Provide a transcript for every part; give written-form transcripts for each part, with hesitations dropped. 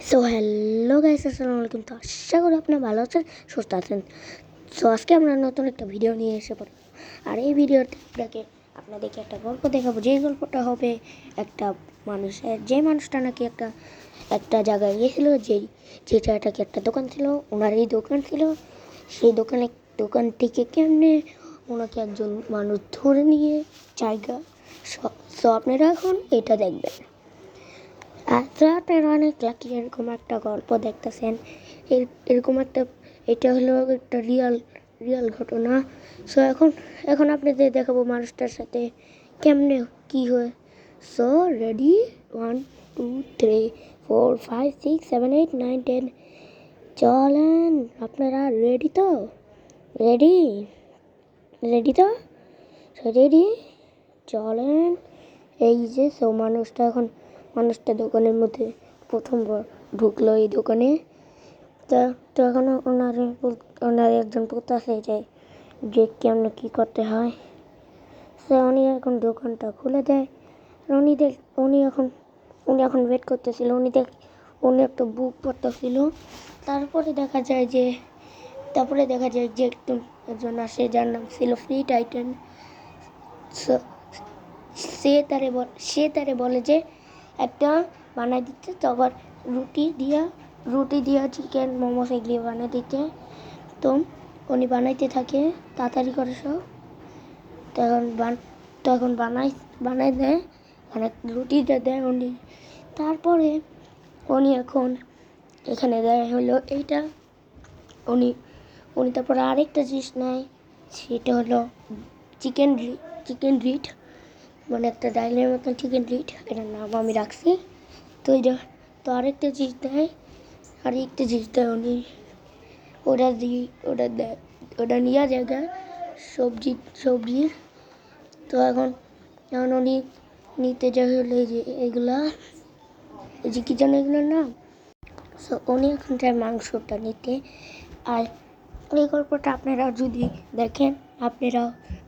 So hello guys, আসসালামু আলাইকুম। তো আশা করি আপনারা ভালো আছেন, সুস্থ আছেন। সো আজকে আমরা নতুন একটা ভিডিও নিয়ে এসে পড়ি। আর এই ভিডিওতে আপনাদেরকে একটা গল্প দেখাবো। যেই গল্পটা হবে একটা মানুষের, যে মানুষটা নাকি একটা জায়গায় গিয়েছিল, যে জায়গাটাকে একটা দোকান ছিল, ওনার এই দোকান ছিল। সেই দোকান থেকে কেমনে ওনাকে একজন মানুষ ধরে নিয়ে জায়গা। সো আপনারা এখন এটা দেখবেন। আপনারা অনেক লাকি এরকম একটা গল্প দেখতেছেন। এরকম একটা, এটা হলো একটা রিয়াল ঘটনা। সো এখন আপনাদের দেখাবো মানুষটার সাথে কেমনে কি হয়। So ready, 1 2 3 4 5 6 7 8 9 10। চলেন, আপনারা রেডি তো? রেডি রেডি তো রেডি চলেন। এই যে সো মানুষটা দোকানের মধ্যে প্রথমবার ঢুকলো এই দোকানে। তো এখন ওনার একজন বলতেছে যে কেমন কী করতে হয়। সে উনি এখন দোকানটা খুলে দেয়। উনি এখন ওয়েট করতেছিল। উনি একটা বুক পড়তেছিল। তারপরে দেখা যায় যে একজন আসে, যার নাম ছিল ফ্রি টাইটান। সে তারে বলে যে একটা বানাই দিতে। তো আবার রুটি দিয়া চিকেন মোমোস এগুলি বানাই দিতে। তো উনি বানাইতে থাকে তাড়াতাড়ি করে সব। তখন বানাই দেয়, মানে রুটিটা দেয় উনি। তারপরে উনি এখন এখানে দেয় হলো এইটা। উনি তারপরে আরেকটা জিনিস নেয়, সেটা হলো চিকেন রিট, মানে একটা ডাইলের মতন চিকেন রিট, এটার নাম আমি রাখছি। তো আরেকটা জিনিস দেয় উনি। ওটা নেওয়া জায়গায় সবজির। তো এখন উনি নিতে যাই হলো এই যে এগুলা, এই যে কি জানো এগুলোর নাম। সো উনি এখন যায় মাংসটা নিতে। আর এই গল্পটা আপনারা যদি দেখেন, আপনারা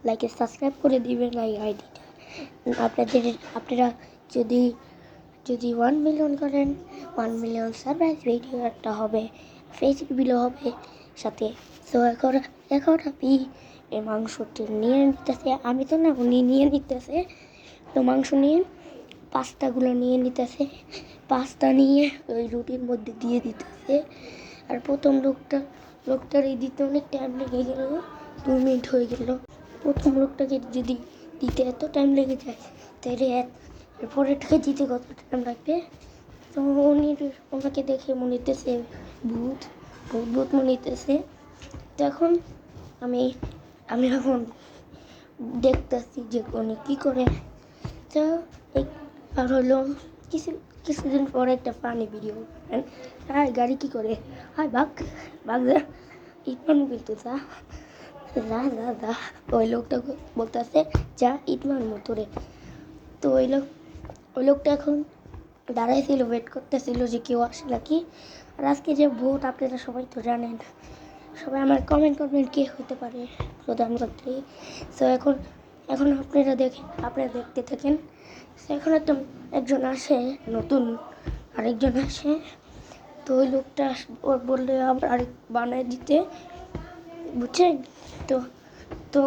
লাইকে সাবস্ক্রাইব করে দিবেন এই আইডিটা। আপনারা যদি 1 মিলিয়ন করেন, 1 মিলিয়ন সাবস্ক্রাইব, ভিডিও একটা হবে, ফেসবুক বিলও হবে সাথে। সো এখন আমি এই মাংসটি নিয়ে নিতেছে, আমি তো না, উনি নিয়ে নিতেছে। তো মাংস নিয়ে পাস্তাগুলো নিয়ে নিতেছে, পাস্তা নিয়ে ওই রুটির মধ্যে দিয়ে দিতেছে। আর প্রথম লোকটার এই দিতে অনেক টাইম লেগে গেল, 2 মিনিট হয়ে গেল। প্রথম লোকটাকে যদি দিতে এত টাইম লেগে যায়, তাহলে পরেরটাকে দিতে কত টাইম লাগবে? তো ওনাকে দেখে মনে হইতেছে ভূত মনে হইতেছে। তো এখন আমি এখন দেখতেছি যে উনি কী করে। তো আর হলো কিছুদিন পরে একটা ফানি ভিডিও, হ্যাঁ গাড়ি কী করে, হ্যাঁ বাঘ যা ইট মানু কিন্তু যা। ওই লোকটা বলতেছে যা ইট মারমো তোরে। তো ওই লোকটা এখন দাঁড়াইছিল, ওয়েট করতেছিল যে কেউ আসে নাকি। আর আজকে যে ভোট, আপনারা সবাই তো জানেন। সবাই আমার কমেন্ট করবেন কে হতে পারে প্রধানমন্ত্রী। সো এখন আপনারা দেখতে থাকেন। সো এখন একজন আসে নতুন, আরেকজন আসে। তো ওই লোকটা ওর বললে আবার আরেক বানায় দিতে, বুঝছেন? তো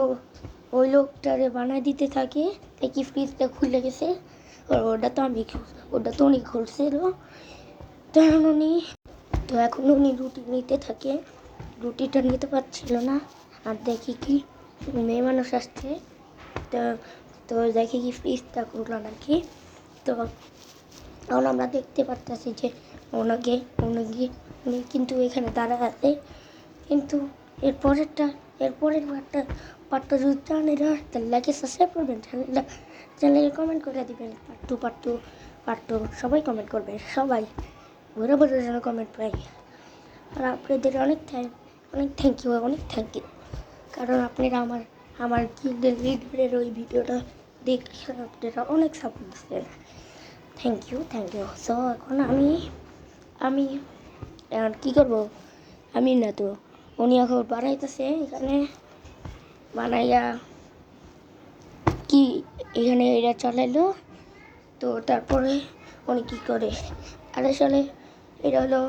ওই লোকটারে বানায় দিতে থাকে। দেখি ফ্রিজটা খুলে গেছে। ওটা তো উনি খুলছিল। তো এখন উনি রুটি নিতে থাকে, রুটিটা নিতে পারছিল না। আর দেখি কি মেয়ে মানুষ আসছে। তো দেখি কি ফ্রিজটা খুললো নাকি। তো এখন আমরা দেখতে পারতেছি যে উনি কিন্তু এখানে দাঁড়ায় আছে। কিন্তু এরপরের পার্টটা যদি চান, তাহলে লাইকে সাবস্ক্রাইব করবেন, চ্যানেলে কমেন্ট করে দিবেন। পার্ট টু সবাই কমেন্ট করবে, সবাই বরাবর যেন কমেন্ট পাই। আর আপনাদের অনেক থ্যাংক ইউ, কারণ আপনারা আমার লিডারের ওই ভিডিওটা দেখে আপনারা অনেক সাপোর্ট দিচ্ছেন। Thank you. সো এখন আমি কী করবো, আমি না তো, উনি এখন বানাইতেছে এখানে, বানাইয়া কি এখানে এটা চালাইলো। তো তারপরে উনি কী করে, আর আসলে এটা হলো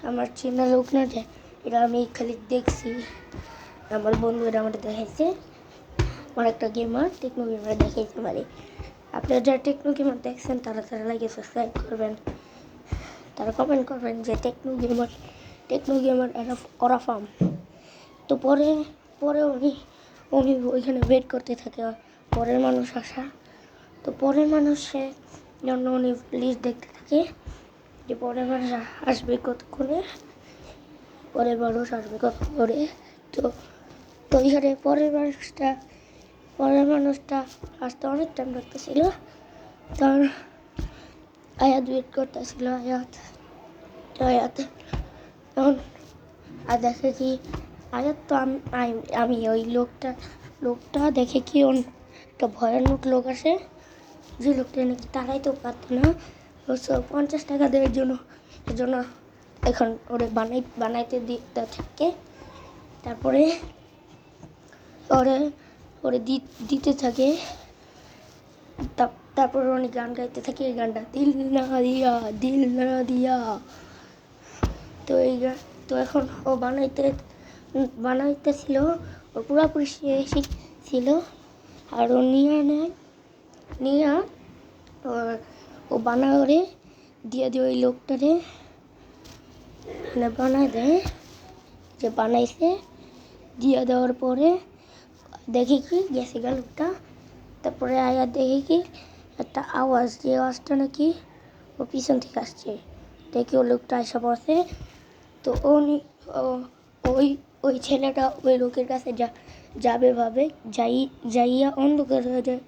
আমার চেনা লোক না, যে এটা আমি খালি দেখছি, আমার বন্ধুরা আমার দেখাইছে। আমার একটা গেমার, টেকনো গেমার দেখাইছে মানে। আপনারা যারা টেকনো গেমার দেখছেন তারা লাগে সাবস্ক্রাইব করবেন, তারা কমেন্ট করবেন যে টেকনো গেমার ওরা ফার্ম। তো পরে পরে উনি ওইখানে ওয়েট করতে থাকে পরের মানুষ আসা। তো পরের মানুষের জন্য উনি লিস্ট দেখতে থাকে যে পরের মানুষ আসবে কতক্ষণে, পরের মানুষ আসবে কত করে। তো তো ওইখানে পরের মানুষটা আসতে অনেক টাইম লাগতেছিল। তার আয়াত ওয়েট করতেছিল, আয়াত তখন আর দেখে কি আয়াত তো আমি ওই লোকটা দেখে কি একটা ভয়ানক লোক আসে, যে লোকটা নাকি তারাইতে পারত না। 50 টাকা দেওয়ার জন্য এখন ওরে বানাইতে দিতে থাকে। তারপরে ওরে দিতে থাকে। তারপরে উনি গান গাইতে থাকে, এই গানটা দিল না দিয়া। তো এই গান তো এখন ও বানাইতেছিল, ও পুরোপুরি ছিল। আর ও নিয়ে ও বানারে দিয়ে ওই লোকটারে বানায় দেয়, যে বানাইছে। দিয়ে দেওয়ার পরে দেখি কি গেছে গা লোকটা। তারপরে আয়া দেখি কি একটা আওয়াজ, যে আওয়াজটা নাকি ও পিছন থেকে আসছে। দেখি ও লোকটা আসা পড়ছে। তো ওই ছেলেটা ওই লোকের কাছে যাবে ভাবে, যাইয়া অন্ধকার হয়ে যায়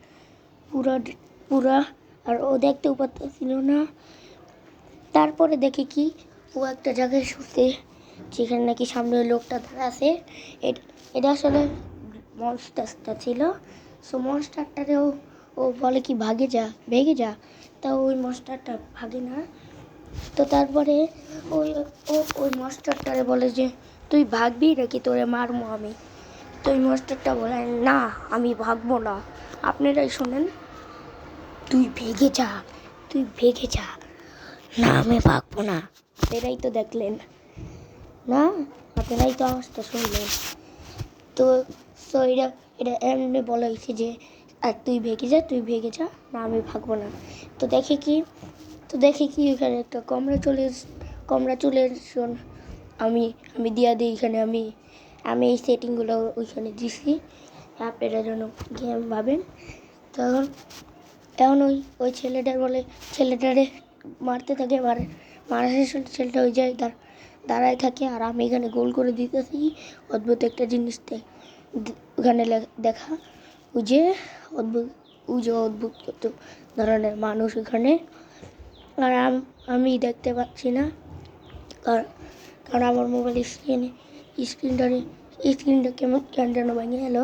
পুরা। আর ও দেখতেও পারতেছিল না। তারপরে দেখে কি ও একটা জায়গায় শুতে, যেখানে নাকি সামনে ওই লোকটা ধরে আছে। এটা আসলে মনস্টারটা ছিল। সো মনস্টারটারেও ও বলে কি ভেগে যা। তা ওই মনস্টারটা ভাগে না। তো তারপরে ওই মনস্টারটারে বলে যে তুই ভাগবি নাকি তোরে মারবো আমি। তো ওই মনস্টারটা বলে না, আমি ভাগবো না, আপনারাই শোনেন, তুই ভেগে যা। না, আমি ভাগবো না। এরাই তো দেখলেন না, আপনারাই তো আওয়াজটা শুনলেন। তো এটা এমনি বলা হয়েছে যে আর তুই ভেগে যা, না আমি ভাগবো না। তো দেখে কি এখানে একটা কমরা চলে শোন, আমি দিয়া দিই এখানে, আমি এই সেটিংগুলো ওইখানে দিছি, আপনারা যেন গেম ভাবেন। তখন ওই ছেলেটারে মারতে থাকে, মারা শেষ ছেলেটা ওই যায় দাঁড়ায় থাকে। আর আমি এখানে গোল করে দিতেছি অদ্ভুত একটা জিনিস ওখানে দেখা, ওই যে অদ্ভুত কত ধরনের মানুষ ওখানে। আর আমি দেখতে পাচ্ছি না, কারণ আমার মোবাইল স্ক্রিনটা কেমন যেন ভেঙে গেলো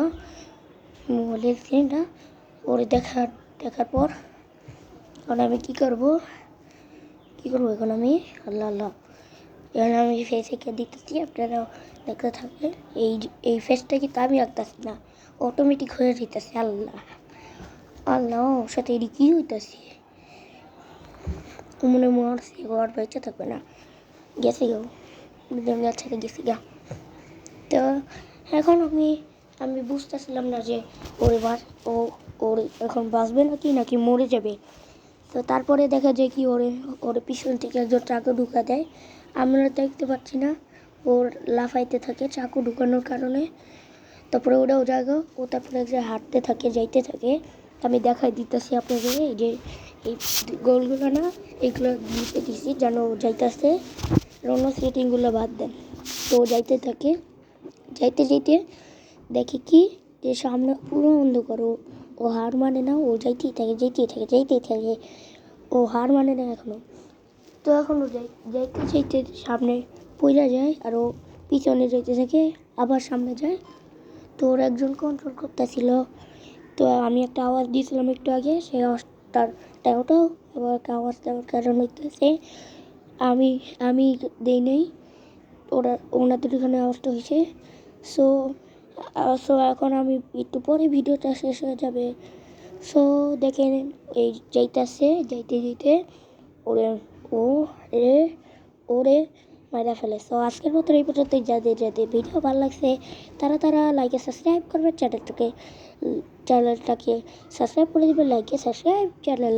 মোবাইলের স্ক্রিনটা। ওরে দেখার পর এখন আমি কি করবো এখন আমি আল্লাহ এখন আমি ফেসে কে দিতেছি, আপনারাও দেখতে থাকবেন। এই ফেসটা কিন্তু আমি আঁকতেছি না, অটোমেটিক হয়ে যেতেছে। আল্লাহ ওর সাথে এটি কি হইতেছে, মনে মরছে, ঘর বেঁচে থাকবে না, গেছে গেছে গা। তো এখন আমি বুঝতেছিলাম না যে ওর এখন বাঁচবে নাকি মরে যাবে। তো তারপরে দেখা যায় কি ওর পিছন থেকে একজন চাকু ঢুকা দেয়, আমরা দেখতে পাচ্ছি না, ওর লাফাইতে থাকে চাকু ঢুকানোর কারণে। তারপরে ওরাও জায়গা, ও তারপরে হাঁটতে থাকে, যাইতে থাকে। আমি দেখাই দিতেছি আপনাদের, এই যে এই গোলগুলো না, এগুলো দিতে দিছি যেন যাইতেছে, অন্য সেটিংগুলো বাদ দেন। তো যাইতে থাকে, যাইতে দেখি কি যে সামনে পুরো অন্ধকার। ও হার মানে না, ও যাইতেই থাকে, ও হার মানে না এখনো। তো এখনও যাইতে সামনে পইরা যায়, আর ও পিছনে যাইতে থাকে, আবার সামনে যায়। তো ওর একজন কন্ট্রোল করতেছিল। তো আমি একটা আওয়াজ দিয়েছিলাম একটু আগে, সেই আওয়াজটার ওটাও আবার একটা আওয়াজ দেওয়ার কারণ হইতেছে আমি দেই নেই, ওনাদের এখানে আওয়াজটা হয়েছে। সো এখন আমি একটু পরে ভিডিওটা শেষ হয়ে যাবে। সো দেখেন, এই যাইতে ওরে ওরে মাইরা ফেলে। সো আজকের মতো এই পর্যন্তই। যাদের যাদের ভিডিও ভালো লাগছে তারা লাইকে সাবস্ক্রাইব করবে, চ্যানেলটাকে সাবস্ক্রাইব করে দেবে, লাইকে সাবস্ক্রাইব চ্যানেল